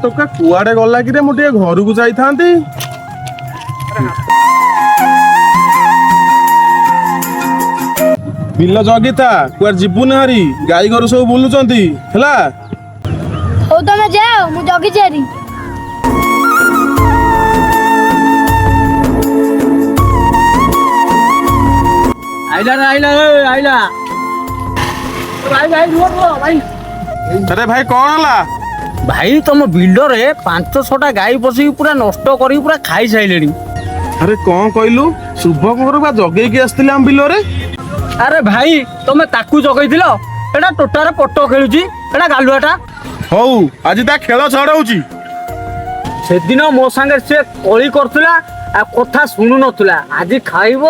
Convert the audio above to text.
ଟୋକା କୁଆଡେ ଗଲା କି ରେ? ମୁଁ ଟିକେ ଘରକୁ ଯାଇଥାନ୍ତି। ବିଲ ଜଗିଥା, କୁଆଡେ ଯିବୁନି ହାରି। ଗାଈ ଘରୁ ସବୁ ବୁଲୁଛନ୍ତି ହେଲା। ହଉ ତମେ ଯାଅ, ମୁଁ ଜଗିଛି ହାରି। ଆଇଲା ଭାଇ। ଆରେ ଭାଇ କଣ ହେଲା? ଭାଇ ତମ ବିଲରେ 5-6ଟା ଗାଈ ପଶିକି ପୁରା ନଷ୍ଟ କରିକି ପୁରା ଖାଇସାଇଲେଣି। ଆରେ କଣ କହିଲୁ? ଶୁଭଙ୍କ ଘରୁ ବା ଜଗେଇକି ଆସିଥିଲେ ଆମ ବିଲରେ। ଆରେ ଭାଇ ତମେ ତାକୁ ଜଗେଇଥିଲ? ଏଟା ଟୋଟାରେ ପଟ ଖେଳୁଛି, ଏଟା ଗାଲୁଆଟା। ହଉ ଆଜି ତା ଖେଳ ଛଡଉଛି। ସେଦିନ ମୋ ସାଙ୍ଗରେ ସେ କଳି କରୁଥିଲା ଆଉ କଥା ଶୁଣୁ ନଥିଲା, ଆଜି ଖାଇବ।